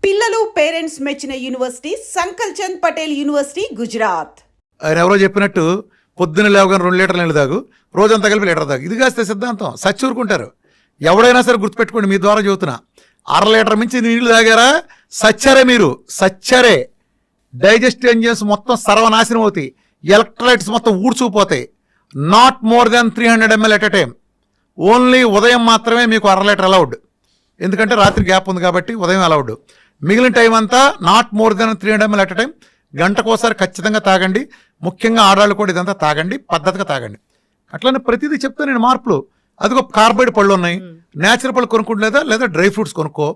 పిల్లలు పేరెంట్స్ మెచ్చిన university సంకల్ Chand Patel university Gujarat. ఆయన ఎవరో చెప్పినట్టు పొద్దున్న లేవగానే 2 లీటర్లు నీళ్ళు తాగు, రోజంతా కలిపి లీటర్ తాగు. ఇది కాస్తే సిద్ధాంతం సచ్చూరుకుంటారు. ఎవడైనా సరే గుర్తుపెట్టుకోండి, మీ ద్వారా చెబుతున్నా. 1/2 లీటర్ మించి నీళ్లు తాగారా సచ్చరే, మీరు సచ్చరే. డైజెస్టివ్ ఎంజిన్స్ మొత్తం సర్వనాశనం అవుతాయి, ఎలక్ట్రోలైట్స్ మొత్తం ఊడ్చుకుపోతాయి. Not more than 300 ml at a time. Only ఉదయం మాత్రమే మీకు 1/2 లీటర్ అలౌడ్, ఎందుకంటే రాత్రి గ్యాప్ ఉంది కాబట్టి ఉదయం అలౌడ్. మిగిలిన టైం అంతా not more than 300 ml at a time. గంటకోసారి ఖచ్చితంగా తాగండి. ముఖ్యంగా ఆడవాళ్ళు కూడా ఇదంతా తాగండి, పద్ధతిగా తాగండి. అట్లనే ప్రతిదీ చెప్తాను నేను మార్పులు. అదిగో కార్బైడ్ పళ్ళు ఉన్నాయి, నేచురల్ పళ్ళు కొనుక్కుంటలేదా, లేదా డ్రై ఫ్రూట్స్ కొనుక్కో,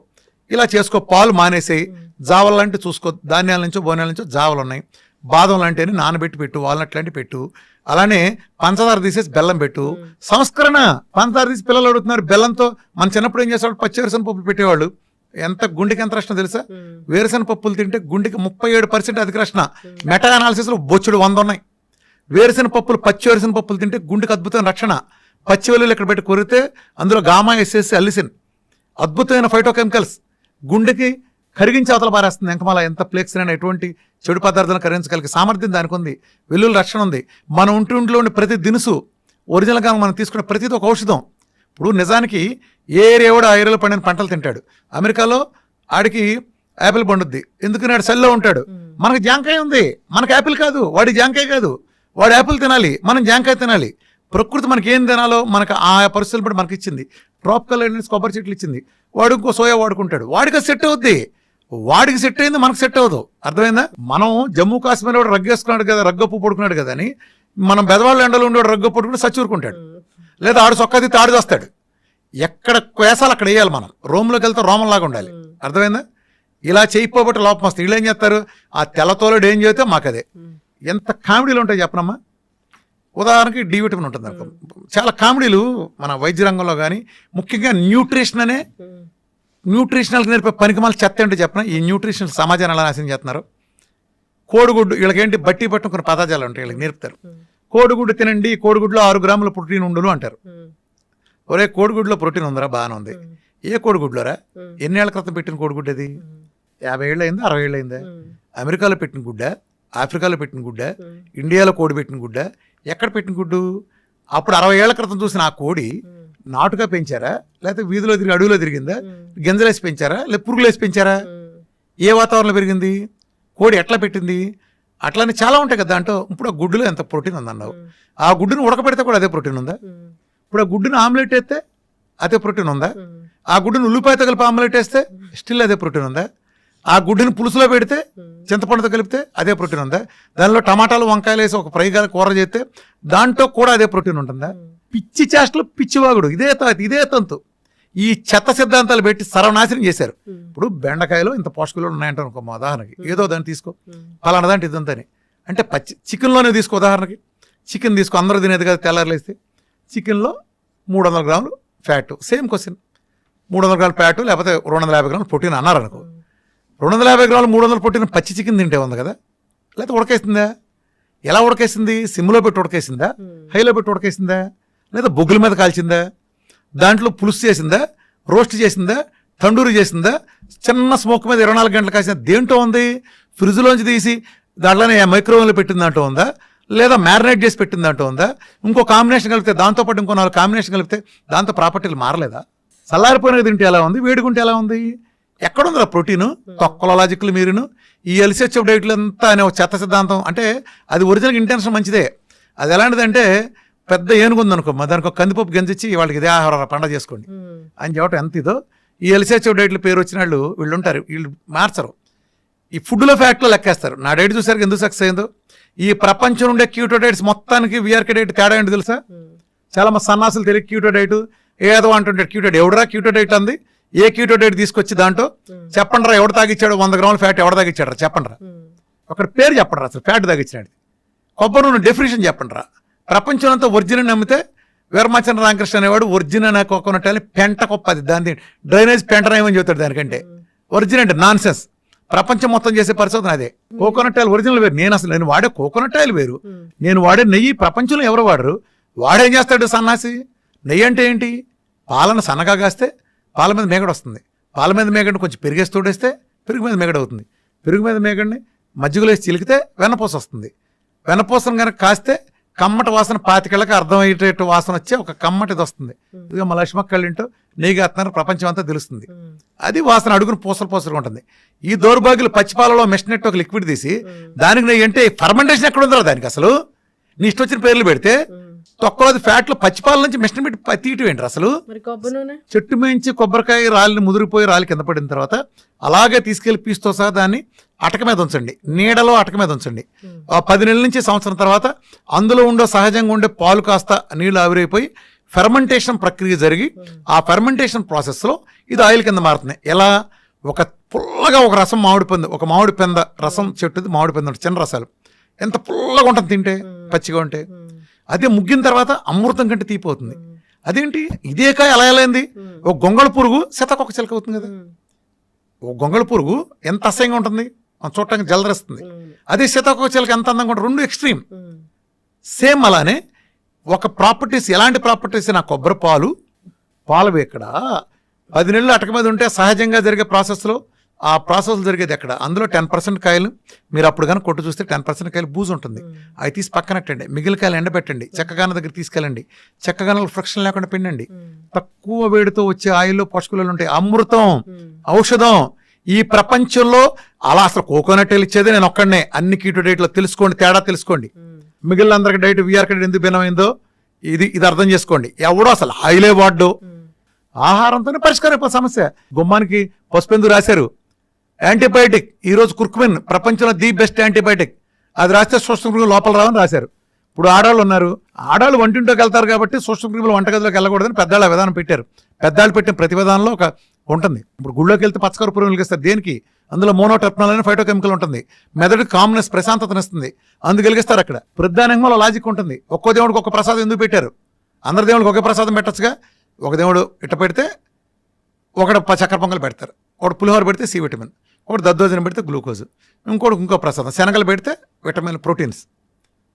ఇలా చేసుకో. పాలు మానేసేయి, జావలు లాంటివి చూసుకో, ధాన్యాల నుంచో బోనాల నుంచో జావలు ఉన్నాయి. బాదం లాంటివి నానబెట్టి పెట్టు, వాల్నట్ లాంటివి పెట్టు. అలానే పంచదార తీసేసి బెల్లం పెట్టు. సంస్కరణ. పంచదార తీసి పిల్లలు అడుగుతున్నారు బెల్లంతో. మన చిన్నప్పుడు ఏం చేసేవాళ్ళు, పచ్చివేరుశనగ పప్పులు పెట్టేవాళ్ళు. ఎంత గుండెకి ఎంత రక్షణ తెలుసా? వేరుశనగ పప్పులు తింటే గుండెకి 37% అధిక రక్షణ. మెటా అనాలిసిస్లో బొచ్చుడు 100 ఉన్నాయి. వేరుశనగ పప్పులు, పచ్చి వేరుశనగ పప్పులు తింటే గుండెకి అద్భుతమైన రక్షణ. పచ్చి వెల్లుల్లి ఇక్కడ పెట్టి కొరితే అందులో గామా, ఎస్ఎస్, అల్లిసిన్ అద్భుతమైన ఫైటోకెమికల్స్ గుండెకి కరిగించి అవతల పారేస్తుంది. ఎంకమాల ఎంత ప్లేక్స్ అయినా ఎటువంటి చెడు పదార్థాలను కరిగించగలిగే సామర్థ్యం దానికి ఉంది. వెల్లుల్లి రక్షణ ఉంది. మన ఒంటింట్లో ఉండే ప్రతి దినుసు ఒరిజినల్గా మనం తీసుకునే ప్రతిది ఒక ఔషధం. ఇప్పుడు నిజానికి ఏ ఏరియా కూడా ఆ ఏరియాలో పండిన పంటలు తింటాడు. అమెరికాలో ఆడికి యాపిల్ పండుద్ది, ఎందుకని ఆడు సెల్లో ఉంటాడు. మనకి జాంకాయ ఉంది, మనకి యాపిల్ కాదు. వాడి జాంకాయ కాదు, వాడు యాపిల్ తినాలి, మనం జాంకాయ తినాలి. ప్రకృతి మనకి ఏం తినాలో మనకు ఆ పరిస్థితులు బట్టి మనకి ఇచ్చింది. ట్రాపికల్ కొబ్బరి చెట్లు ఇచ్చింది, వాడు ఇంకో సోయా వాడుకుంటాడు. వాడికి సెట్ అవుద్ది, వాడికి సెట్ అయింది, మనకు సెట్ అవ్వదు. అర్థమైందా? మనం జమ్మూ కాశ్మీర్ వాడు రగ్గేసుకున్నాడు కదా, రగ్గప్పు పడుకున్నాడు కదా అని మనం బెదవాళ్ళ ఎండలో ఉండేవాడు రగ్గప్పు పడుకుంటే సచ్చూరుకుంటాడు. లేదా ఆడు సొక్కది తాడు చేస్తాడు. ఎక్కడ వేసాలు అక్కడ వేయాలి. మనం రోమ్లోకి వెళ్తే రోమంలాగా ఉండాలి. అర్థమైందా? ఇలా చేయకపోబట్టి లోపం వస్తుంది. వీళ్ళు ఏం చేస్తారు, ఆ తెల్లతోలుడు ఏం చేస్తే మాకు అదే. ఎంత కామెడీలు ఉంటాయి చెప్పనమ్మా. ఉదాహరణకి డి విటమిన్ ఉంటుంది అనుకో. చాలా కామెడీలు మన వైద్య రంగంలో కానీ, ముఖ్యంగా న్యూట్రిషన్ అనే న్యూట్రిషనల్కి నేర్పే పనికిమాల చెత్త ఏంటో చెప్పిన. ఈ న్యూట్రిషనల్ సమాజాన్ని ఎలా నాశనం చేస్తున్నారు. కోడిగుడ్డు, వీళ్ళకేంటి బట్టి పట్టిన కొన్ని పదార్థాలు ఉంటాయి, వీళ్ళకి నేర్పుతారు. కోడిగుడ్డు తినండి, కోడిగుడ్లో 6 గ్రాముల ప్రోటీన్ ఉండును అంటారు. ఒరే కోడిగుడ్లో ప్రోటీన్ ఉందరా, బాగానే ఉంది. ఏ కోడిగుడ్లోరా? ఎన్నేళ్ల క్రితం పెట్టిన కోడిగుడ్డు అది? 50 ఏళ్ళు అయిందా, 60 ఏళ్ళు అయిందా? అమెరికాలో పెట్టిన గుడ్డ, ఆఫ్రికాలో పెట్టిన గుడ్డ, ఇండియాలో కోడి పెట్టిన గుడ్డ, ఎక్కడ పెట్టిన గుడ్డు? అప్పుడు 60 ఏళ్ల క్రితం చూసిన ఆ కోడి నాటుగా పెంచారా, లేకపోతే వీధిలో తిరిగి అడవిలో తిరిగిందా, గింజలేసి పెంచారా, లేదా పురుగులేసి పెంచారా? ఏ వాతావరణంలో పెరిగింది? కోడి ఎట్లా పెట్టింది? అట్లానే చాలా ఉంటాయి కదా దాంట్లో. ఇప్పుడు ఆ గుడ్డులో ఎంత ప్రోటీన్ ఉందన్నావు, ఆ గుడ్డును ఉడకబెడితే కూడా అదే ప్రోటీన్ ఉందా? ఇప్పుడు ఆ గుడ్డును ఆమ్లెట్ వేస్తే అదే ప్రోటీన్ ఉందా? ఆ గుడ్డును ఉల్లిపాయతో కలిపి ఆమ్లెట్ వేస్తే స్టిల్ అదే ప్రోటీన్ ఉందా? ఆ గుడ్డుని పులుసులో పెడితే చింతపండుతో కలిపితే అదే ప్రోటీన్ ఉందా? దానిలో టమాటాలు, వంకాయలు వేసి ఒక ఫ్రై కూర చేస్తే దాంట్లో కూడా అదే ప్రోటీన్ ఉంటుందా? పిచ్చి చేష్టలు, పిచ్చివాగుడు, ఇదే తంతు. ఈ చెత్త సిద్ధాంతాలు పెట్టి సర్వనాశనం చేశారు. ఇప్పుడు బెండకాయలో ఇంత పోషకాలు ఉన్నాయంటారు ఒక ఉదాహరణకి, ఏదో దాన్ని తీసుకో, పలానా దాంట్లో ఇదంతని అంటే పచ్చి చికెన్లోనే తీసుకో. ఉదాహరణకి చికెన్ తీసుకో, అందరూ తినేది కదా తెల్లారులేస్తే. చికెన్లో 300 గ్రాములు ఫ్యాట్. సేమ్ క్వశ్చన్, 300 గ్రాముల ఫ్యాట్ లేకపోతే 250 గ్రాములు ప్రోటీన్ అన్నారు అనుకో. 250 గ్రాములు 300 ప్రోటీన్ పచ్చి చికెన్ తింటే ఉంది కదా, లేకపోతే ఉడకేసిందా? ఎలా ఉడకేసింది? సిమ్లో పెట్టి ఉడకేసిందా, హైలో పెట్టి ఉడకేసిందా, లేదా బొగ్గుల మీద కాల్చిందా, దాంట్లో పులుసు చేసిందా, రోస్ట్ చేసిందా, తండూరి చేసిందా, చిన్న స్మోక్ మీద 24 గంటలు కాసిన దేంట్లో ఉంది? ఫ్రిడ్జ్లోంచి తీసి దాంట్లోనే మైక్రోవేవ్లో పెట్టిన దాంట్లో ఉందా, లేదా మ్యారినేట్ చేసి పెట్టిన దాంట్లో ఉందా? ఇంకో కాంబినేషన్ కలిపితే, దాంతోపాటు ఇంకో 4 కాంబినేషన్ కలిపితే దాంతో ప్రాపర్టీలు మారలేదా? చల్లారిపోయినది తింటే ఎలా ఉంది, వేడుకుంటే ఎలా ఉంది? ఎక్కడుందిరా ప్రోటీను? తొక్కల లాజిక్లు మీరును. ఈ ఎల్సిహెచ్ఎఫ్ డైట్లు అంతా అనే ఒక చెత్త సిద్ధాంతం. అంటే అది ఒరిజినల్ ఇంటెన్షన్ మంచిదే. అది ఎలాంటిదంటే, పెద్ద ఏనుగుంది అనుకో, దానికి ఒక కందిపప్పు గంజిచ్చి వాళ్ళకి ఇదే ఆహారం పండగ చేసుకోండి అని చెప్పడం ఎంత ఇదో. ఈ ఎల్సిహెచ్ఎఫ్ డైట్లు పేరు వచ్చిన వాళ్ళు వీళ్ళు ఉంటారు, వీళ్ళు మార్చరు. ఈ ఫుడ్లో ఫ్యాక్ట్లో లెక్కేస్తారు. నా డైట్ చూసారు ఎందుకు సక్సెస్ అయిందో. ఈ ప్రపంచం ఉండే క్యూటో డైట్స్ మొత్తానికి వీఆర్కే డైట్ తేడా ఏంటి తెలుసా? చాలా మంది సన్నాసులు తెలియదు క్యూటో డైట్ ఏదో అంటుంటాడు. క్యూటో డైట్ ఎవడరా క్యూటో డైట్ అంది? ఏ క్యూటో డైట్ తీసుకొచ్చి దాంట్లో చెప్పండి రా, ఎవడు తాగిచ్చాడు 100 గ్రాముల ఫ్యాట్, ఎవడు తాగిచ్చాడు రా చెప్పండి రా. ఒకటి పేరు చెప్పండి రా, అసలు ఫ్యాట్ తాగిచ్చినాడు. కొబ్బరి నూనె డెఫినేషన్ చెప్పండి రా. ప్రపంచం అంతా ఒరిజినల్ నమ్మితే వీరమాచంద్ర రామకృష్ణ అనేవాడు ఒరిజినల్ కోకోనట్ అని పెంట కొప్పది, దాని డ్రైనేజ్ పెంటనేమని చెబుతాడు. దానికంటే ఒరిజినల్ అంటే నాన్ సెన్స్. ప్రపంచం మొత్తం చేసే పరిశోధన అదే. కోకోనట్ ఆయిల్ ఒరిజినల్ వేరు. నేను వాడే కోకోనట్ ఆయిల్ వేరు, నేను వాడే నెయ్యి ప్రపంచంలో ఎవరు వాడరు. వాడేం చేస్తాడు సన్నాసి? నెయ్యి అంటే ఏంటి? పాలను సన్నగా కాస్తే పాల మీద మేగడ వస్తుంది, పాల మీద మేగడ కొంచెం పెరిగేసి తోడేస్తే పెరుగు మీద మేగడ అవుతుంది. పెరుగు మీద మేగడిని మజ్జిగలో వేసి చిలికితే వెన్నపూస వస్తుంది. వెన్నపూసను కనుక కాస్తే కమ్మటి వాసన 25 అర్థమయ్యేటట్టు వాసన వచ్చే ఒక కమ్మటిది వస్తుంది. ఇదిగో మా లక్ష్మక్కళ్ళు ఇంటూ నెయ్యి కాస్తున్నారు, ప్రపంచం అంతా తెలుస్తుంది. అది వాసన అడుగును పూసలు ఉంటుంది. ఈ దౌర్భాగ్యులు పచ్చిపాలలో మెషినెట్ ఒక లిక్విడ్ తీసి దానికి నెయ్యి అంటే ఫర్మెంటేషన్ ఎక్కడ ఉందో దానికి అసలు నీ ఇష్టం వచ్చిన పేర్లు పెడితే తొక్కలోది ఫ్యాట్లు పచ్చిపాల నుంచి మిషన్ పెట్టి తీయటం ఏంటి అసలు? చెట్టు మేంచి కొబ్బరికాయ రాలిని ముదిరిపోయి రాలి కింద పడిన తర్వాత అలాగే తీసుకెళ్లి పీస్తో సహా దాన్ని అటక మీద ఉంచండి, నీడలో అటక మీద ఉంచండి. 10 నెలల నుంచి సంవత్సరం తర్వాత అందులో ఉండే సహజంగా ఉండే పాలు కాస్త నీళ్లు ఆవిరైపోయి ఫెర్మెంటేషన్ ప్రక్రియ జరిగి ఆ ఫెర్మెంటేషన్ ప్రాసెస్లో ఇది ఆయిల్ కింద మారుతుంది. ఎలా? ఒక పుల్లగా ఒక రసం ఒక మామిడి పెంద రసం చెట్టుది మామిడి పెంద చిన్న రసాలు ఎంత పుల్లగా ఉంటుంది తింటే, పచ్చిగా ఉంటే. అదే ముగ్గిన తర్వాత అమృతం కంటే తీపిపోతుంది. అదేంటి ఇదే కాయ అలా అయింది? ఒక గొంగళ పురుగు సీతాకొక చిలక అవుతుంది కదా. ఒక గొంగళ పురుగు ఎంత అసహ్యంగా ఉంటుంది, చూడటానికి జలదరిస్తుంది. అదే సీతాకొక చిలక ఎంత అందంగా ఉంటుంది. 2 ఎక్స్ట్రీమ్. సేమ్ అలానే ఒక ప్రాపర్టీస్, ఎలాంటి ప్రాపర్టీస్? నా కొబ్బరి పాలు ఎక్కడ 10 నెలలు అటక మీద ఉంటే సహజంగా జరిగే ప్రాసెస్లో ఆ ప్రాసెస్ జరిగేది ఎక్కడ? అందులో 10% కాయలు మీరు అప్పుడు కానీ కొట్టు చూస్తే 10% కాయలు బూజు ఉంటుంది. అవి తీసి పక్కనట్టండి. మిగిలిన కాయలు ఎండబెట్టండి. చెక్కగాన దగ్గర తీసుకెళ్ళండి. చెక్కగానలు ఫ్రిక్షన్ లేకుండా పిండండి. తక్కువ వేడితో వచ్చే ఆయిల్లో పోషకాలు ఉంటాయి. అమృతం, ఔషధం. ఈ ప్రపంచంలో అలా అసలు కోకోనట్ ఇచ్చేది నేను ఒక్కడనే. అన్ని కీటో డైట్లో తెలుసుకోండి, తేడా తెలుసుకోండి. మిగిలిన అందరికి డైట్ వీఆర్ డైట్ ఎందుకు భిన్నమైందో ఇది అర్థం చేసుకోండి. ఎవడో అసలు ఆయిలే వాడ్డు. ఆహారంతోనే పరిష్కారం అయిపోయి సమస్య. గుమ్మానికి పసుపెందుకు రాశారు? యాంటీబయాటిక్. ఈరోజు కుర్కుమిన్ ప్రపంచంలో ది బెస్ట్ యాంటీబయాటిక్. అది రాస్తే సూక్ష్మక్రిములు లోపల రావని రాశారు. ఇప్పుడు ఆడవాళ్ళు ఉన్నారు, ఆడవాళ్ళు వంటింట్లోకి వెళ్తారు కాబట్టి సూక్ష్మక్రిములు వంటగదిలోకి వెళ్ళకూడదని పెద్దవాళ్ళ విధానం పెట్టారు. పెద్దవాళ్ళు పెట్టిన ప్రతి విధానంలో ఒక ఉంటుంది. ఇప్పుడు గుళ్ళోకి వెళ్తే పచ్చకర్పూరం వెలిగిస్తారు. దేనికి? అందులో మోనోటెర్పనాల్ అనే ఫైటోకెమికల్ ఉంటుంది. మెదడుకి కామ్నెస్, ప్రశాంతతనిస్తుంది. అందుకు వెలిగిస్తారు. అక్కడ ప్రధానంగా లాజిక్ ఉంటుంది. ఒక్కో దేవుడికి ఒక ప్రసాదం ఎందుకు పెట్టారు? అందరి దేవుడికి ఒకే ప్రసాదం పెట్టచ్చుగా. ఒక దేవుడు ఇట్ట పెడితే ఒకటి చక్కెర పొంగలు పెడతారు, ఒకటి పులిహోర పెడితే సి విటమిన్, ఒకటి దద్దోజనం పెడితే గ్లూకోజ్, ఇంకో ప్రసాదం శనగలు పెడితే విటమిన్, ప్రోటీన్స్.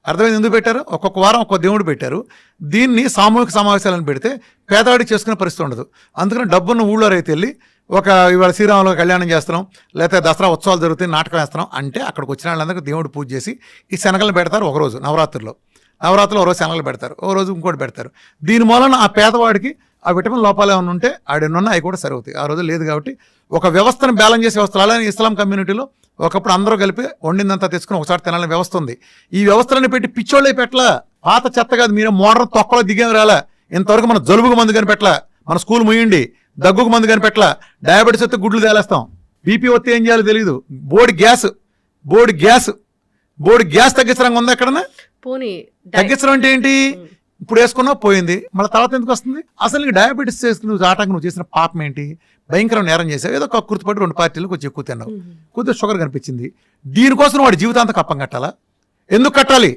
అర్థమైంది ఎందుకు పెట్టారు? ఒక్కొక్క వారం ఒక్కొక్క దేవుడు పెట్టారు. దీన్ని సామూహిక సమావేశాలను పెడితే పేదవాడికి చేసుకునే పరిస్థితి ఉండదు. అందుకని డబ్బున్న ఊళ్ళో రైతు వెళ్ళి ఇవాళ శ్రీరాములు కళ్యాణం చేస్తున్నాం, లేకపోతే దసరా ఉత్సవాలు జరుగుతాయి, నాటకం వేస్తున్నాం అంటే అక్కడికి వచ్చిన వాళ్ళందరికీ దేవుడు పూజ చేసి ఈ శనగలను పెడతారు. ఒకరోజు నవరాత్రుల్లో ఒక రోజు శనగలు పెడతారు, ఒక రోజు ఇంకోటి పెడతారు. దీని మూలన ఆ పేదవాడికి ఆ విటమిన్ లోపాలు ఏమైనా ఉంటే ఆడెన్నున్నా అవి కూడా సరివుతాయి. ఆ రోజు లేదు కాబట్టి ఒక వ్యవస్థను బ్యాలెన్స్ చేసే వ్యవస్థలు. అలానే ఇస్లాం కమ్యూనిటీలో ఒకప్పుడు అందరూ కలిపి వండిందంతా తెచ్చుకుని ఒకసారి తినాలని వ్యవస్థ ఉంది. ఈ వ్యవస్థలను పెట్టి పిచ్చోళ్ళే పెట్టలా. పాత చెత్త కాదు, మీరే మోడర్న్ తొక్కలో దిగేమి రాలా. ఇంతవరకు మన జలుబుకు మందు కనిపెట్టలా, మన స్కూల్ ముయ్యండి, దగ్గుకు మందు కనిపెట్టలా, డయాబెటీస్ వస్తే గుడ్లు తేలేస్తాం, బీపీ వస్తే ఏం చేయాలో తెలియదు, బోర్డు గ్యాస్ తగ్గించడం ఉందా ఎక్కడన్నా? తగ్గించడం అంటే ఏంటి? ఇప్పుడు వేసుకున్నావు పోయింది, మళ్ళీ తర్వాత ఎందుకు వస్తుంది? అసలు నీకు డయాబెటీస్ చేసుకుని నువ్వు చేసిన పాపం ఏంటి? భయంకరం నేరం చేసావు. ఏదో కక్కుర్తిపడి 2 పార్టీలు కొంచెం ఎక్కువ తిన్నావు, కొద్దిగా షుగర్ కనిపించింది. దీనికోసం వాడి జీవితాంతం కప్పం కట్టాలా? ఎందుకు కట్టాలి?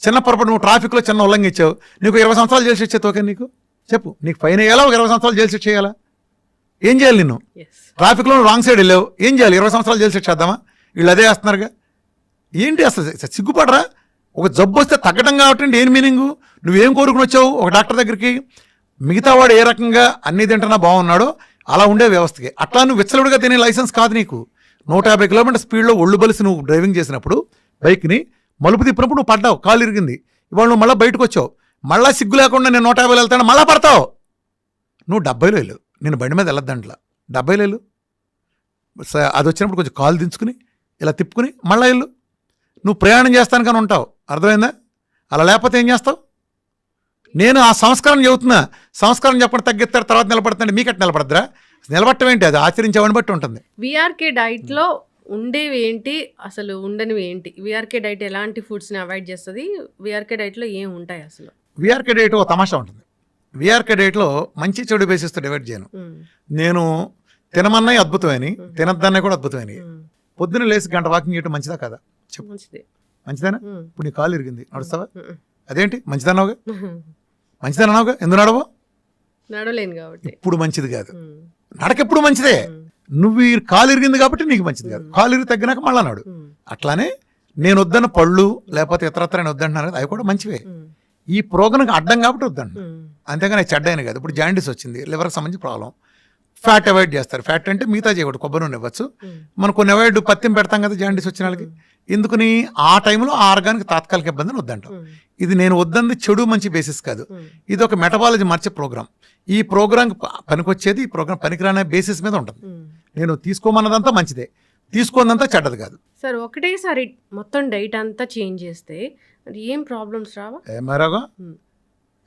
చిన్న పొరపాటు నువ్వు ట్రాఫిక్లో చిన్న ఉల్లంఘించావు, నీకు 20 సంవత్సరాలు జైలు శిక్ష ఓకే? నీకు చెప్పు, నీకు ఫైన్ వేయాలా? ఒక 20 సంవత్సరాలు జైలు శిక్ష చేయాలా? ఏం చేయాలి? నిన్ను ట్రాఫిక్లో రాంగ్ సైడ్ వెళ్ళావు, ఏం చేయాలి? 20 సంవత్సరాలు జైలు శిక్ష చేద్దామా? వీళ్ళు అదే వేస్తున్నారుగా. ఏంటి అసలు సిగ్గుపడరా? ఒక జబ్బు వస్తే తగ్గడం కాబట్టి ఏం మీనింగు? నువ్వేం కోరుకుని వచ్చావు ఒక డాక్టర్ దగ్గరికి? మిగతా వాడు ఏ రకంగా అన్ని తింటున్నా బాగున్నాడో అలా ఉండే వ్యవస్థకి. అట్లా నువ్వు విచ్చలుడిగా తినే లైసెన్స్ కాదు నీకు. 150 కిలోమీటర్ స్పీడ్లో ఒళ్ళు బలిసి నువ్వు డ్రైవింగ్ చేసినప్పుడు బైక్ని మలుపు తిప్పినప్పుడు నువ్వు పడ్డావు, కాలు ఇరిగింది. ఇవాళ నువ్వు మళ్ళీ బయటకు వచ్చావు, మళ్ళీ సిగ్గు లేకుండా నేను 150 వెళ్తాను, మళ్ళీ పడతావు. నువ్వు 70లో వెళ్ళు, నేను బండి మీద వెళ్ళొద్దంట్లా, 70లో వెళ్ళు. అది వచ్చినప్పుడు కొంచెం కాలు దించుకుని ఇలా తిప్పుకుని మళ్ళీ వెళ్ళు. నువ్వు ప్రయాణం చేస్తాను కానీ ఉంటావు. అర్థమైందా? అలా లేకపోతే ఏం చేస్తావు? నేను ఆ సంస్కారం చెబుతున్నా. సంస్కారం చెప్పడం తగ్గిస్తారు, తర్వాత నిలబడుతుంటే మీకట్టు నిలబడద్దురా? నిలబట్టం ఏంటి? అది ఆచరించేవాడిని బట్టి ఉంటుంది. విఆర్కే డైట్లో ఉండేవి ఏంటి, అసలు ఉండనివి ఏంటి? విఆర్కే డైట్ ఎలాంటి ఫుడ్స్ని అవాయిడ్ చేస్తుంది? విఆర్కే డైట్లో ఏం ఉంటాయి అసలు? విఆర్కే డైట్ ఒక తమాషా ఉంటుంది. విఆర్కే డైట్లో మంచి చెడు బేసిస్తో డివైడ్ చేయను. నేను తినమన్నాయి అద్భుతమైనవి, తినద్దన్నాయి కూడా అద్భుతమైనవి. పొద్దున్న లేసి గంట వాకింగ్ చేయడం మంచిదా కదా? చెప్పు, మంచిదేనా? ఇప్పుడు నీ కాలు ఇరిగింది, నడుస్తావా? అదేంటి మంచిదన్నావుగా, మంచిదన్నావుగా, ఎందుకు నడవో? నడవలేను కాబట్టి. ఇప్పుడు మంచిది కాదు, నడకెప్పుడు మంచిదే. నువ్వు ఈ కాలు ఇరిగింది కాబట్టి నీకు మంచిది కాదు. కాలు ఇరిగి తగ్గినాక మళ్ళా నాడు. అట్లానే నేను వద్దన్న పళ్ళు లేకపోతే ఇతరత్ర నేను వద్దంటున్నాను కదా, అవి కూడా మంచివే. ఈ ప్రోగ్రాంకి అడ్డం కాబట్టి వద్దండి, అంతేగాని చెడ్డైన కాదు. ఇప్పుడు జాండీస్ వచ్చింది, లివర్కి సంబంధించి ప్రాబ్లం. ఫ్యాట్ అవాయిడ్ చేస్తారు. ఫ్యాట్ అంటే మిగతా చేయకూడదు, కొబ్బరి నూనె ఇవ్వచ్చు. మనం కొన్ని అవాయిడ్ పత్యం పెడతాం కదా జాండీస్ వచ్చిన వాళ్ళకి. ఎందుకని ఆ టైంలో ఆ ఆర్గానికి తాత్కాలిక ఇబ్బందిని వద్దంటాం. ఇది నేను వద్దంది చెడు మంచి బేసిస్ కాదు, ఇది ఒక మెటబాలజీ మార్చే ప్రోగ్రామ్. ఈ ప్రోగ్రామ్ పనికొచ్చేది, ఈ ప్రోగ్రామ్ పనికిరానే బేసిస్ మీద ఉంటుంది. నేను తీసుకోమన్నదంతా మంచిదే, తీసుకోనంతా చెడ్డది కాదు. సార్ ఒకటేసారి మొత్తం డైట్ అంతా చేంజ్ చేస్తే అది ఏం ప్రాబ్లమ్స్ రావా? ఏమారాగా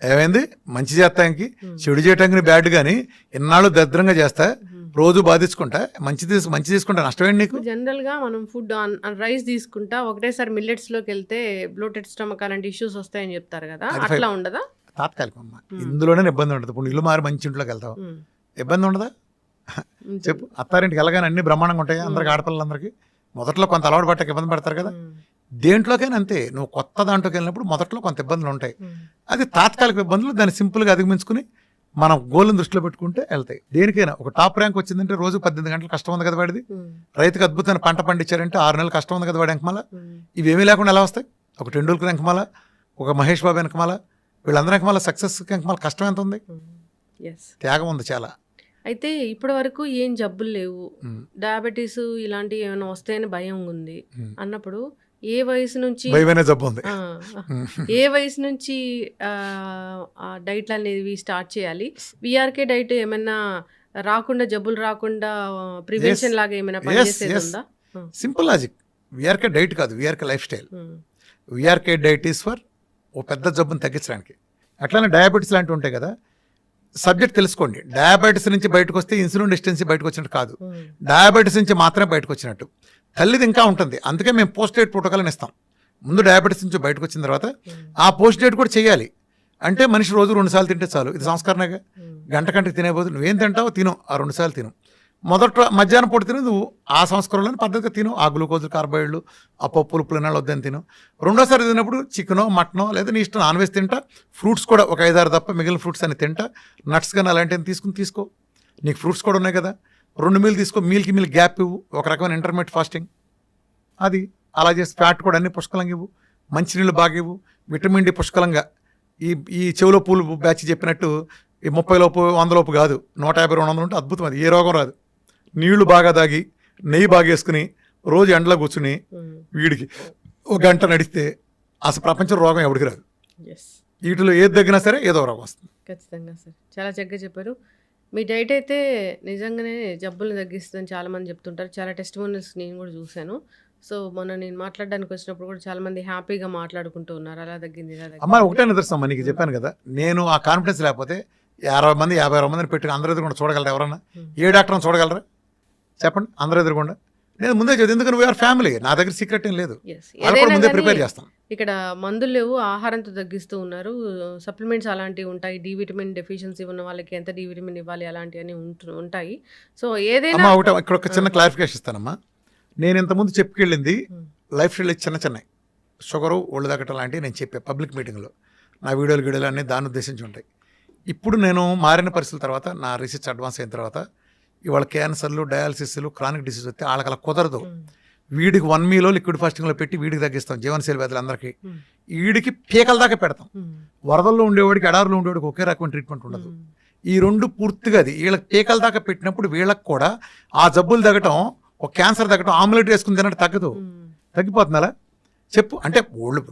ఏమైంది, మంచి చేస్తానికి చెడు చేయటానికి బ్యాడ్ కానీ ఇన్నాళ్ళు దరిద్రంగా చేస్తా, రోజు బాధించుకుంటా, మంచి తీసుకుంటా, నష్టమేంటి నీకు? జనరల్ గా మనం ఫుడ్ రైస్ తీసుకుంటా ఒకటేసారి మిల్లెట్స్ లోకి వెళ్తే బ్లోటెడ్ స్టమక్ అలాంటి ఇష్యూస్ వస్తాయని చెప్తారు కదా, అట్లా ఉండదా? తాత్కాలికం అమ్మా, ఇందులోనే ఇబ్బంది ఉంటుంది. ఇప్పుడు ఇల్లు మారి మంచి ఇంట్లోకి వెళ్తావు, ఇబ్బంది ఉండదా? చెప్పు. అత్తారింటికి వెళ్ళగానే అన్ని బ్రహ్మాండంగా ఉంటాయి అందరికి, ఆడపిల్లలందరికీ. మొదట్లో కొంత అలవాటు పట్టక ఇబ్బంది పడతారు కదా, దేంట్లోకైనా అంతే. నువ్వు కొత్త దాంట్లోకి వెళ్ళినప్పుడు మొదట్లో కొంత ఇబ్బందులు ఉంటాయి, అది తాత్కాలిక ఇబ్బందులు. దాన్ని సింపుల్గా అధిగమించుకుని మనం గోల్ని దృష్టిలో పెట్టుకుంటే వెళ్తాయి. దేనికైనా ఒక టాప్ ర్యాంక్ వచ్చిందంటే రోజు 18 గంటలు కష్టం ఉంది కదా వాడిది. రైతుకి అద్భుతమైన పంట పండించారంటే 6 నెలలు కష్టం ఉంది కదా వాడి వెనకమాల. ఇవేమీ లేకుండా ఎలా వస్తాయి? ఒక టెండూల్కర్ వెనకమాల, ఒక మహేష్ బాబు వెనకమాల, వీళ్ళందరి వెనకమాల సక్సెస్ వెనకమాల కష్టం ఎంత ఉంది, త్యాగం ఉంది చాలా. అయితే ఇప్పటి వరకు ఏం జబ్బులు లేవు, డయాబెటీస్ ఇలాంటివి ఏమైనా వస్తాయని భయం ఉంది అన్నప్పుడు ఏ వయసు నుంచి జబ్బు ఉంది, ఏ వయసు నుంచి డైట్లు అనేవి స్టార్ట్ చేయాలి? విఆర్కే డైట్ ఏమైనా రాకుండా, జబ్బులు రాకుండా ప్రివెన్షన్ లాగా ఏమైనా పనిచేసేది ఉందా? Simple logic. విఆర్కే డైట్ కాదు, VRK life style. VRK diet is for ఓ పెద్ద జబ్బుని తగ్గించడానికి. అట్లానే డయాబెటీస్ లాంటివి ఉంటాయి కదా, సబ్జెక్ట్ తెలుసుకోండి. డయాబెటీస్ నుంచి బయటకు వస్తే ఇన్సులిన్ రెసిస్టెన్సీ బయటకు వచ్చినట్టు కాదు, డయాబెటీస్ నుంచి మాత్రమే బయటకు వచ్చినట్టు. తల్లిది ఇంకా ఉంటుంది, అందుకే మేము పోస్ట్ డేట్ ప్రోటోకాల్ అని ఇస్తాం. ముందు డయాబెటీస్ నుంచి బయటకు వచ్చిన తర్వాత ఆ పోస్ట్ డేట్ కూడా చేయాలి. అంటే మనిషి రోజు 2 సార్లు తింటే చాలు, ఇది సంస్కరణగా. గంటకి తినేపోదు, నువ్వేం తింటావో తిను, ఆ 2 సార్లు తిను. మొదట మధ్యాహ్నం పూట తిను, నువ్వు ఆ సంస్కరణలోని పద్ధతిగా తిను. ఆ గ్లూకోజులు, కార్బోహైడ్రేట్లు, ఆ పప్పులు, పులినాలు వద్దని తిను. రెండోసారి తిన్నప్పుడు చికెనో మటనో లేదా నీ ఇష్టం నాన్ వెజ్ తింటా. ఫ్రూట్స్ కూడా ఒక 5-6 తప్ప మిగిలిన ఫ్రూట్స్ అని తింటా. నట్స్ కానీ అలాంటివి తీసుకో. నీకు ఫ్రూట్స్ కూడా ఉన్నాయి కదా, 2 మీల్ తీసుకో. మీల్కి మీల్ గ్యాప్ ఇవ్వు, ఒక రకమైన ఇంటర్మీడియట్ ఫాస్టింగ్. అది అలా చేసి ఫ్యాట్ కూడా అన్ని పుష్కలంగా ఇవ్వు, మంచినీళ్ళు బాగా ఇవ్వు, విటమిన్ డి పుష్కలంగా. ఈ చెవులో పూలు బ్యాచ్ చెప్పినట్టు ఈ 30 లోపు 100 లోపు కాదు, 150-200 ఉంటే అద్భుతం, అది ఏ రోగం రాదు. నీళ్లు బాగా తాగి, నెయ్యి బాగా వేసుకుని, రోజు ఎండలో కూర్చుని వీడికి 1 గంట నడిస్తే అసలు ప్రపంచం రోగం ఎవరికి రాదు. వీటిలో ఏది తగ్గినా సరే ఏదో రోగం వస్తుంది. ఖచ్చితంగా సార్, చాలా చక్కగా చెప్పారు. మీ డైట్ అయితే నిజంగానే జబ్బులు తగ్గిస్తుందని చాలామంది చెప్తుంటారు. చాలా టెస్టిమోనియల్స్ నేను కూడా చూశాను. సో మొన్న నేను మాట్లాడడానికి వచ్చినప్పుడు కూడా చాలా మంది హ్యాపీగా మాట్లాడుకుంటూ ఉన్నారు, అలా తగ్గింది, ఇలా తగ్గింది. అమ్మ ఒకటే నిదర్శనం అమ్మ, నీకు చెప్పాను కదా, నేను ఆ కాన్ఫిడెన్స్ లేకపోతే 50 మంది 56 మందిని పెట్టి అందరూ ఎదురుకుండా చూడగలరా? ఎవరన్నా ఏ డాక్టర్ని చూడగలరా చెప్పండి? అందరూ ఎదురుకుండా. నేను ముందే చదివి, ఎందుకంటే వీఆర్ ఫ్యామిలీ, నా దగ్గర సీక్రెట్ ఏం లేదు, ముందే ప్రిపేర్ చేస్తాను. ఇక్కడ మందులు లేవు, ఆహారంతో తగ్గిస్తూ ఉన్నారు. సప్లిమెంట్స్ అలాంటివి ఉంటాయి, డి విటమిన్ డెఫిషియన్సీ ఉన్న వాళ్ళకి ఎంత డి విటమిన్ ఇవ్వాలి అలాంటివన్నీ ఉంటాయి. సో ఏదైనా ఒకటే ఇక్కడ ఒక చిన్న క్లారిఫికేషన్ ఇస్తానమ్మా. నేను ఇంతకుముందు చెప్పుకెళ్ళింది లైఫ్ స్టైల్ చిన్న షుగరు, ఒళ్ళు తగ్గటం లాంటివి నేను చెప్పే పబ్లిక్ మీటింగ్లో. నా వీడియోలు అన్నీ దాన్ని ఉద్దేశించి ఉంటాయి. ఇప్పుడు నేను మారిన పరిస్థితుల తర్వాత, నా రీసెర్చ్ అడ్వాన్స్ అయిన తర్వాత, ఇవాళ క్యాన్సర్లు, డయాలసిస్లు, క్రానిక్ డిసీజ్ వస్తే వాళ్ళకి అలా కుదరదు. వీడికి 1 మీలో లిక్విడ్ ఫాస్టింగ్లో పెట్టి వీడికి తగ్గిస్తాం, జీవనశైలి వ్యాధులు అందరికీ. వీడికి పీకల దాకా పెడతాం. వరదల్లో ఉండేవాడికి, ఎడారిలో ఉండేవాడికి ఒకే రకమైన ట్రీట్మెంట్ ఉండదు. ఈ 2 పూర్తిగా అది వీళ్ళకి పీకల దాకా పెట్టినప్పుడు వీళ్ళకి కూడా ఆ జబ్బులు తగ్గటం, ఒక క్యాన్సర్ తగ్గటం, ఆమ్లెట్ వేసుకుని తినట్టు తగ్గదు. తగ్గిపోతుందా చెప్పు? అంటే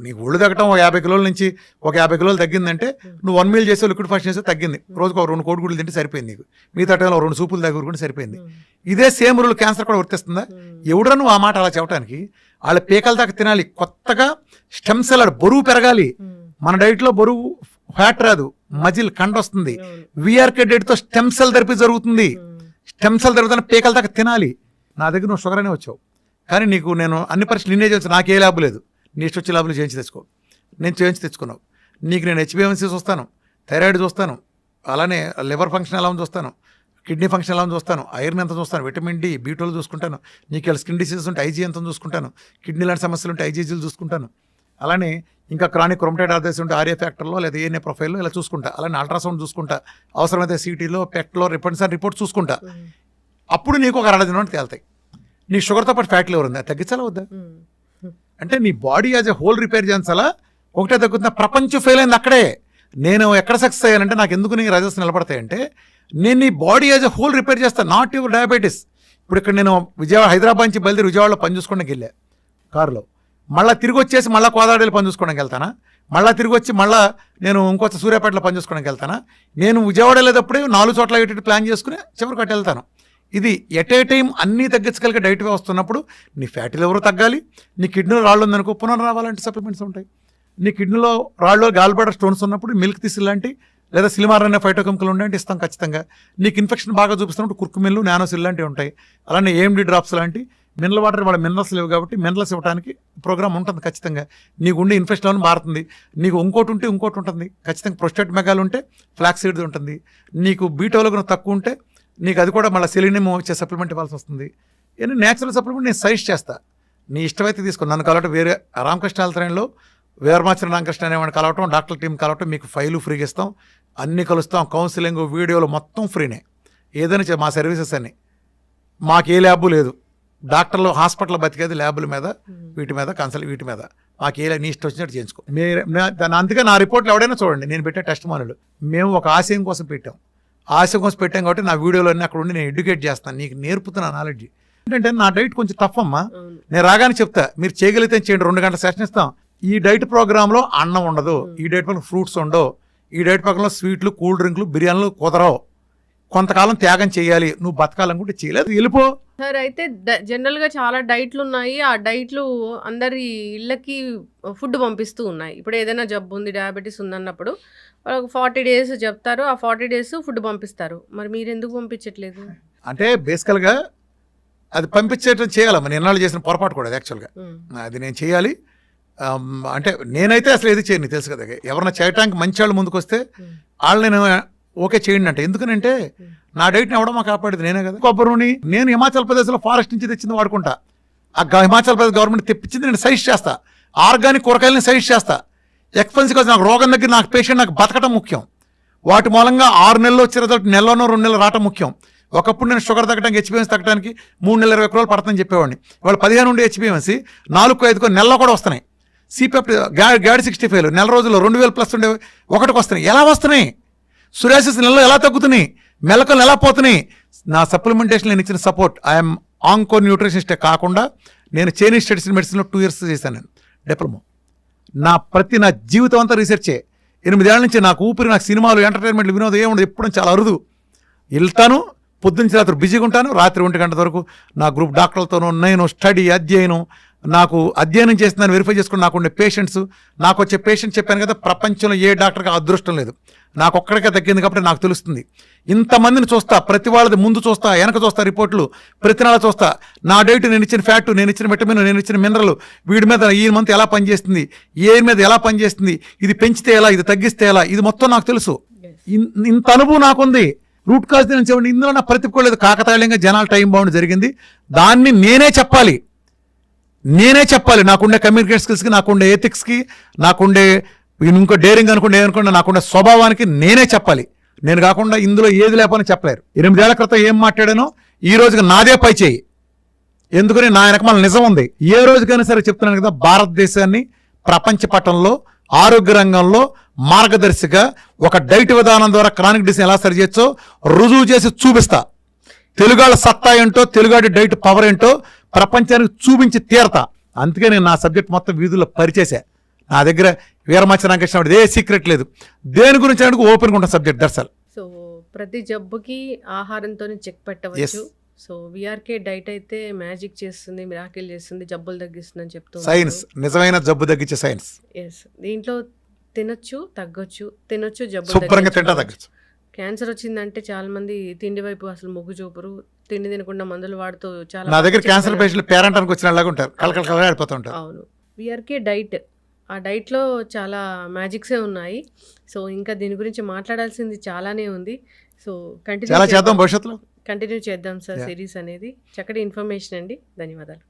నీకు ఒళ్ళు తగ్గటం 50 కిలోల నుంచి ఒక 50 కిలోలు తగ్గిందంటే నువ్వు 1 మీల్ చేసే లిక్విడ్ ఫాస్ట్ చేస్తే తగ్గింది. రోజుకు ఒక 2 కోడిగుడ్లు తింటే సరిపోయింది, నీకు మిగతా టైంలో 2 సూపులు దగ్గర సరిపోయింది. ఇదే సేమ్ రూల్ క్యాన్సర్ కూడా వర్తిస్తుందా? ఎవడరా నువ్వు ఆ మాట అలా చెప్పడానికి? వాళ్ళ పీకల దాకా తినాలి, కొత్తగా స్టెమ్ సెల్ బరువు పెరగాలి. మన డైట్లో బరువు ఫ్యాట్ రాదు, మజిల్ కండ వస్తుంది. విఆర్కే డైట్తో స్టెమ్ సెల్ థెరపీ జరుగుతుంది. స్టెమ్ సెల్ థెరపీ పీకల దాకా తినాలి. నా దగ్గర నువ్వు షుగర్ అనే వచ్చావు, కానీ నీకు నేను అన్ని పరీక్షలు నిన్నే చేసి, నాకే ల్యాబ్ లేదు, నీ ఇష్టం వచ్చే ల్యాబ్లు చేయించి తెచ్చుకో. నేను చేయించి తెచ్చుకున్నావు. నీకు నేను హెచ్బిఎన్సీ చూస్తాను, థైరాయిడ్ చూస్తాను, అలానే లివర్ ఫంక్షన్ ఎలా ఉంది చూస్తాను, కిడ్నీ ఫంక్షన్ ఎలా ఉంది చూస్తాను, ఐరన్ ఎంత చూస్తాను, విటమిన్ డి, B12 చూసుకుంటాను. నీకు స్కిన్ డిసీజెస్ ఉంటే ఐజీ ఎంత చూసుకుంటాను, కిడ్నీ లాంటి సమస్యలు ఉంటే ఐజీజీలు చూసుకుంటాను. అలానే ఇంకా క్రానిక్ రొమటైడ్ ఆర్థరైటిస్ ఉంటే ఆర్ఏ ఫ్యాక్టర్లో లేదా ఏఎన్ఏ ప్రొఫైల్లో ఇలా చూసుకుంటా. అలానే అల్ట్రాసౌండ్ చూసుకుంటా, అవసరమైతే సిటీలో, పెట్లో, రిపోర్ట్స్ చూసుకుంటా. అప్పుడు నీకు ఒక 60 దినం తేలుతాయి. నీ షుగర్తో పాటు ఫ్యాట్ లివర్ ఉంది, అది తగ్గించాలా వద్దా? అంటే నీ body as a whole repair చేయించాలా? ఒకటే తగ్గుతున్నా, ప్రపంచం ఫెయిల్ అయింది అక్కడే. నేను ఎక్కడ సక్సెస్ అయ్యానంటే నాకు ఎందుకు నీ రిజల్ట్స్ నిలబడతాయంటే నేను నీ body as a whole repair చేస్తాను, నాట్ యువర్ డయాబెటీస్. ఇప్పుడు ఇక్కడ నేను హైదరాబాద్ నుంచి బయలుదేరి విజయవాడలో పని చూసుకోవడానికి వెళ్ళా కారులో, మళ్ళీ తిరిగి వచ్చేసి మళ్ళీ కోదాడలో పని చూసుకోవడానికి వెళ్తానా, మళ్ళీ తిరిగి వచ్చి మళ్ళీ నేను ఇంకొక సూర్యాపేటలో పని చూసుకోవడానికి వెళ్తానా. నేను విజయవాడ వెళ్ళేటప్పుడే 4 చోట్ల ఇటు ప్లాన్ చేసుకుని చివరికి అటు వెళ్తాను. ఇది ఎట్ ఏ టైం అన్నీ తగ్గించగలిగే డైట్ వస్తున్నప్పుడు నీ ఫ్యాటీ లివర్ తగ్గాలి, నీ కిడ్నీలో రాళ్ళు ఉందనుకో పునరావాలంటే సప్లిమెంట్స్ ఉంటాయి. నీ కిడ్నీలో రాళ్ళు గాల్బ్లాడర్ స్టోన్స్ ఉన్నప్పుడు మిల్క్ తీసి లాంటి లేదా సిలిమార్ అనే ఫైటోకెమికల్ ఉండే ఇస్తాం ఖచ్చితంగా. నీకు ఇన్ఫెక్షన్ బాగా చూపిస్తున్నప్పుడు కుర్కుమిల్లు నానోసిల్ లాంటివి ఉంటాయి. అలానే ఏఎండి డ్రాప్స్ లాంటి మినరల్ వాటర్ వాళ్ళ మినరల్స్ లేవు కాబట్టి మినరల్స్ ఇవ్వడానికి ప్రోగ్రామ్ ఉంటుంది ఖచ్చితంగా. నీకు ఉండే ఇన్ఫెక్షన్ మారుతుంది. నీకు ఇంకోటి ఉంటే ఇంకోటి ఉంటుంది ఖచ్చితంగా. ప్రొస్టేట్ మెగాలు ఉంటే ఫ్లాక్స్ సీడ్ ఉంటుంది. నీకు బీటోలో తక్కువ ఉంటే నీకు అది కూడా మళ్ళీ సెలీనియం వచ్చే సప్లిమెంట్ ఇవ్వాల్సి వస్తుంది. ఇవన్నీ నేచురల్ సప్లిమెంట్ నేను సజెస్ట్ చేస్తా. నీ ఇష్టమైతే తీసుకో. నన్ను కలవటం వేరే రామకృష్ణ హెల్త్ లైన్లో వీరమాచరణ రామకృష్ణ అనేవాడిని కలవటం, డాక్టర్ టీం కలవటం, మీకు ఫైలు ఫ్రీగా ఇస్తాం, అన్నీ కలుస్తాం, కౌన్సిలింగ్ వీడియోలు మొత్తం ఫ్రీనే. ఏదైనా మా సర్వీసెస్ అన్నీ. మాకు ఏ ల్యాబు లేదు. డాక్టర్లు హాస్పిటల్ బతికేది ల్యాబుల మీద, వీటి మీద కన్సల్ట్, వీటి మీద. మాకు ఏ నీ ఇష్టం వచ్చినట్టు చేయించుకో. అందుకే నా రిపోర్ట్లు ఎవడైనా చూడండి, నేను పెట్టే టెస్ట్ మానులు మేము ఒక ఆశయం కోసం పెట్టాం. ఆశయం కోసం పెట్టాం కాబట్టి నా వీడియోలో అన్నీ అక్కడ ఉండి నేను ఎడ్యుకేట్ చేస్తాను, నీకు నేర్పుతున్నా నాలెడ్జ్. ఏంటంటే నా డైట్ కొంచెం టఫ్ అమ్మా. నేను రాగానే చెప్తా, మీరు చేయగలిగితే చేయండి, 2 గంటల సెషన్ ఇస్తాం. ఈ డైట్ ప్రోగ్రాంలో అన్నం ఉండదు, ఈ డైట్ ప్రోగ్రాం ఫ్రూట్స్ ఉండవు, ఈ డైట్ ప్రోగ్రాంలో స్వీట్లు, కూల్ డ్రింక్లు, బిర్యానీలు కుదరవు. కొంతకాలం త్యాగం చేయాలి, నువ్వు బతకాలనుకుంటే చేయలేదు, వెళ్ళిపో. సార్ అయితే జనరల్గా చాలా డైట్లు ఉన్నాయి. ఆ డైట్లు అందరి ఇళ్ళకి ఫుడ్ పంపిస్తూ ఉన్నాయి. ఇప్పుడు ఏదైనా జబ్బు ఉంది, డయాబెటీస్ ఉందన్నప్పుడు వాళ్ళకి 40 days చెప్తారు, ఆ 40 days ఫుడ్ పంపిస్తారు. మరి మీరు ఎందుకు పంపించట్లేదు? అంటే బేసికల్గా అది పంపించేటం చేయాలమ్మా. నేను ఎన్నాళ్ళు చేసిన పొరపాటు కూడా అది యాక్చువల్గా అది నేను చేయాలి. అంటే నేనైతే అసలు ఏది చేయను, తెలుసు కదా. ఎవరన్నా చేయటానికి మంచి వాళ్ళు ముందుకు వస్తే వాళ్ళు నేను ఓకే చేయండి అంటే. ఎందుకనంటే నా డైట్ని ఎవడో మా కాపాడేది నేనే కదా. కొబ్బరి నూనె నేను హిమాచల్ ప్రదేశ్లో ఫారెస్ట్ నుంచి తెచ్చింది వాడుకుంటా. ఆ హిమాచల్ ప్రదేశ్ గవర్నమెంట్ తెప్పించింది నేను సజెస్ట్ చేస్తా. ఆర్గానిక్ కూరగాయలని సజెస్ట్ చేస్తా. ఎక్స్పెన్సివ్ కాదు, నాకు రోగం దగ్గర నాకు పేషెంట్ నాకు బతకటం ముఖ్యం. వాటి మూలంగా 6 నెలలు వచ్చే రిజల్ట్ నెలలోనో 2 నెలలు రావటం ముఖ్యం. ఒకప్పుడు నేను షుగర్ తగ్గడానికి హెచ్బిఎన్స్ తగ్గడానికి 3 నెలల 20 రోజులు పడుతుందని చెప్పేవాడిని. వాళ్ళు 15 నుండి హెచ్బిఎన్సీ 4-5 నెలలో కూడా వస్తున్నాయి. సిపెప్ట్ గ్యాడ్ 65 నెల రోజుల్లో 2000+ ఉండే ఒకటికి వస్తున్నాయి. ఎలా వస్తున్నాయి? సురాసిస్ నెలలో ఎలా తగ్గుతున్నాయి? మెలకలు ఎలా పోతున్నాయి? నా సప్లిమెంటేషన్ నేను ఇచ్చిన సపోర్ట్. ఐఎమ్ ఆంకో న్యూట్రిషనిస్టే కాకుండా నేను చైనీస్ స్టడీస్ ఇన్ మెడిసిన్లో 2 years చేశాను నేను డిప్లొమా. నా జీవితం అంతా రీసెర్చే. 8 ఏళ్ల నుంచి నాకు ఊపిరి, నాకు సినిమాలు, ఎంటర్టైన్మెంట్లు, వినోదం ఏముండదు. ఎప్పుడు చాలా అరుదు. వెళ్తాను, పొద్దున్న రాత్రి బిజీగా ఉంటాను, రాత్రి 1 గంట వరకు నా గ్రూప్ డాక్టర్లతోనూ నేను స్టడీ అధ్యయనం, నాకు అధ్యయనం చేస్తున్నాను, వెరిఫై చేసుకుని నాకు ఉండే పేషెంట్స్, నాకు వచ్చే పేషెంట్ చెప్పాను కదా, ప్రపంచంలో ఏ డాక్టర్కి అదృష్టం లేదు, నాకు ఒక్కడికే తగ్గింది కాబట్టి నాకు తెలుస్తుంది. ఇంతమందిని చూస్తా, ప్రతి వాళ్ళది ముందు చూస్తా, వెనక చూస్తా, రిపోర్ట్లు ప్రతి నెల చూస్తా. నా డైట్, నేను ఇచ్చిన ఫ్యాట్, నేను ఇచ్చిన విటమిన్, నేను ఇచ్చిన మినరల్, వీడి మీద ఈ మంత్ ఎలా పనిచేస్తుంది, ఏ మీద ఎలా పనిచేస్తుంది, ఇది పెంచితే ఎలా, ఇది తగ్గిస్తే ఎలా, ఇది మొత్తం నాకు తెలుసు. ఇంత అనుభవం నాకుంది. రూట్ కాజ్ నేను చెప్పండి, ఇందులో నా ప్రతికోలేదు. కాకతాళీయంగా జనాల టైం బౌండ్ జరిగింది. దాన్ని నేనే చెప్పాలి. నాకుండే కమ్యూనికేషన్ స్కిల్స్కి, నాకుండే ఎథిక్స్కి, నాకుండే ఇంకో డేరింగ్ అనుకుంటే ఏమనుకుంటే నాకుండే స్వభావానికి నేనే చెప్పాలి. నేను కాకుండా ఇందులో ఏది లేపని చెప్పలేరు. 8 ఏళ్ల క్రితం ఏం మాట్లాడానో ఈ రోజుకి నాదే పై చేయి. ఎందుకని నా వెనకమాల నిజం ఉంది. ఏ రోజుకైనా సరే చెప్తున్నాను కదా, భారతదేశాన్ని ప్రపంచ పటంలో ఆరోగ్య రంగంలో మార్గదర్శిగా ఒక డైట్ విధానం ద్వారా క్రానిక్ డిసీజ్ ఎలా సరి చేయొచ్చో రుజువు చేసి చూపిస్తా. తెలుగాళ్ళ సత్తా ఏంటో, తెలుగాడి డైట్ పవర్ ఏంటో ప్రపంచానికి చూపించి తీరతా. అందుకే నేను నా సబ్జెక్ట్ మొత్తం వీధుల్లో పరిచేసా. నా దగ్గర వీరమాచరణ రామకృష్ణ ఏ సీక్రెట్ లేదు. దేని గురించి అంటే ఓపెన్గా ఉంటాను సబ్జెక్ట్ దర్శల్. సో ప్రతి జబ్బుకి ఆహారంతో చెక్ పెట్టవచ్చు. సో విఆర్కే డైట్ అయితే మ్యాజిక్ చేస్తుంది, మిరాకిల్ చేస్తుంది, జబ్బులు తగ్గిస్తుంది అని చెప్తూ సైన్స్, నిజమైన జబ్బు తగ్గించే సైన్స్. ఎస్, దీంట్లో తినొచ్చు, తగ్గొచ్చు, తినొచ్చు, జబ్బు శుభ్రంగా తింటా తగ్గచ్చు. క్యాన్సర్ వచ్చిందంటే చాలా మంది తిండి వైపు అసలు మొగ్గు చూపరు, తిండి తినకుండా మందులు వాడుతూ చాలా. నా దగ్గర క్యాన్సర్ పేషెంట్లు పేరెంటానికి వచ్చిన ఉంటారు, కలకల ఆడిపోతూ ఉంటారు. అవును, విఆర్కే డైట్, ఆ డైట్లో చాలా మ్యాజిక్సే ఉన్నాయి. సో ఇంకా దీని గురించి మాట్లాడాల్సింది చాలానే ఉంది. సో కంటిన్యూ చేద్దాం, భవిష్యత్తులో కంటిన్యూ చేద్దాం సార్ సిరీస్ అనేది. చక్కటి ఇన్ఫర్మేషన్ అండి, ధన్యవాదాలు.